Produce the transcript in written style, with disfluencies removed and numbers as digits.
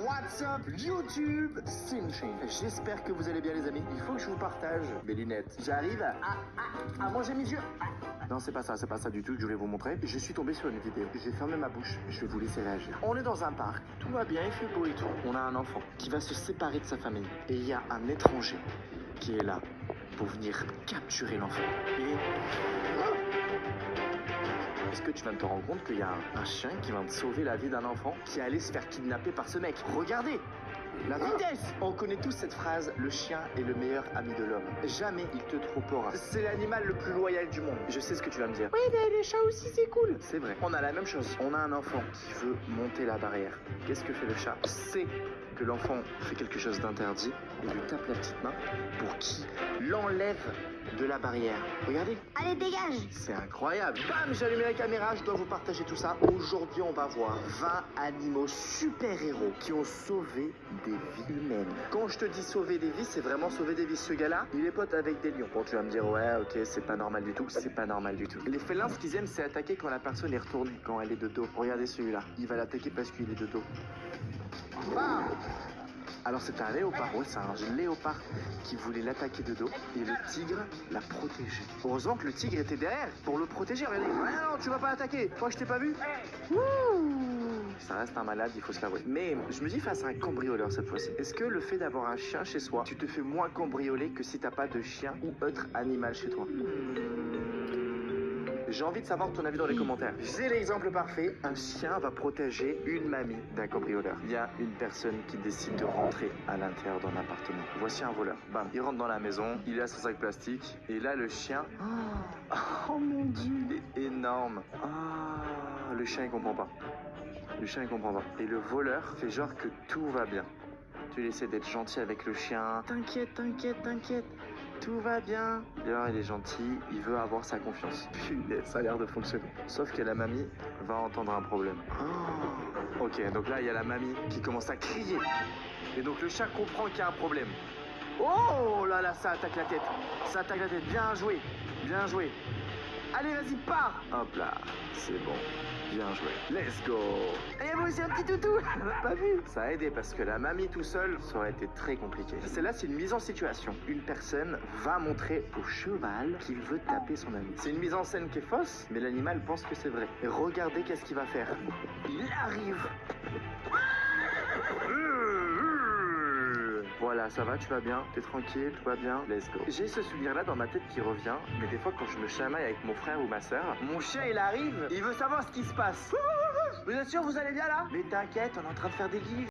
What's up YouTube, c'est Inchine. J'espère que vous allez bien les amis. Il faut que je vous partage mes lunettes. J'arrive à manger mes yeux. Non, c'est pas ça du tout que je voulais vous montrer. Je suis tombé sur une vidéo. J'ai fermé ma bouche. Je vais vous laisser réagir. On est dans un parc. Tout va bien, il fait beau et tout. On a un enfant qui va se séparer de sa famille. Et il y a un étranger qui est là pour venir capturer l'enfant. Et... Est-ce que tu viens de te rendre compte qu'il y a un chien qui vient de sauver la vie d'un enfant qui allait se faire kidnapper par ce mec? Regardez la vitesse! On connaît tous cette phrase, le chien est le meilleur ami de l'homme. Jamais il te trompera. C'est l'animal le plus loyal du monde. Je sais ce que tu vas me dire. Oui, mais les chats aussi, c'est cool. C'est vrai. On a la même chose. On a un enfant qui veut monter la barrière. Qu'est-ce que fait le chat? C'est que l'enfant fait quelque chose d'interdit et lui tape la petite main pour qu'il l'enlève de la barrière. Regardez. Allez, dégage! C'est incroyable. Bam, j'ai allumé la caméra, je dois vous partager tout ça. Aujourd'hui, on va voir 20 animaux super-héros qui ont sauvé des vies humaines. Quand je te dis sauver des vies, c'est vraiment sauver des vies. Ce gars-là, il est pote avec des lions. Bon, tu vas me dire, ouais, ok, c'est pas normal du tout. C'est pas normal du tout. Les félins, ce qu'ils aiment, c'est attaquer quand la personne est retournée, quand elle est de dos. Regardez celui-là. Il va l'attaquer parce qu'il est de dos. Bam! Alors c'est un léopard, ouais, c'est un léopard qui voulait l'attaquer de dos et le tigre l'a protégé. Heureusement que le tigre était derrière pour le protéger. Regardez, ah non, tu vas pas attaquer. Toi, je t'ai pas vu. Ça reste un malade, il faut se l'avouer. Mais je me dis face à un cambrioleur cette fois-ci. Est-ce que le fait d'avoir un chien chez soi, tu te fais moins cambrioler que si t'as pas de chien ou autre animal chez toi? J'ai envie de savoir ton avis dans les commentaires. J'ai l'exemple parfait. Un chien va protéger une mamie d'un cambrioleur. Il y a une personne qui décide de rentrer à l'intérieur d'un appartement. Voici un voleur. Bam, il rentre dans la maison, il a son sac plastique. Et là, le chien... Oh mon Dieu, il est énorme. Ah, le chien, il comprend pas. Le chien, il comprend pas. Et le voleur fait genre que tout va bien. Tu essaies d'être gentil avec le chien. T'inquiète, t'inquiète, t'inquiète. Tout va bien. D'ailleurs, il est gentil, il veut avoir sa confiance. Punaise, ça a l'air de fonctionner. Sauf que la mamie va entendre un problème. Oh. Ok, donc là, il y a la mamie qui commence à crier. Et donc le chat comprend qu'il y a un problème. Oh là là, ça attaque la tête. Ça attaque la tête. Bien joué. Bien joué. Allez, vas-y, pars. Hop là, c'est bon. Bien joué. Let's go. Et moi aussi un petit toutou. Pas vu. Ça a aidé parce que la mamie tout seul, ça aurait été très compliqué. Celle-là, c'est une mise en situation. Une personne va montrer au cheval qu'il veut taper son ami. C'est une mise en scène qui est fausse, mais l'animal pense que c'est vrai. Et regardez qu'est-ce qu'il va faire. Il arrive. Voilà, ça va, tu vas bien, t'es tranquille, tout va bien, let's go. J'ai ce souvenir-là dans ma tête qui revient, mais des fois quand je me chamaille avec mon frère ou ma soeur, mon chien il arrive, il veut savoir ce qui se passe. Vous êtes sûr, vous allez bien là? Mais t'inquiète, on est en train de faire des gifs.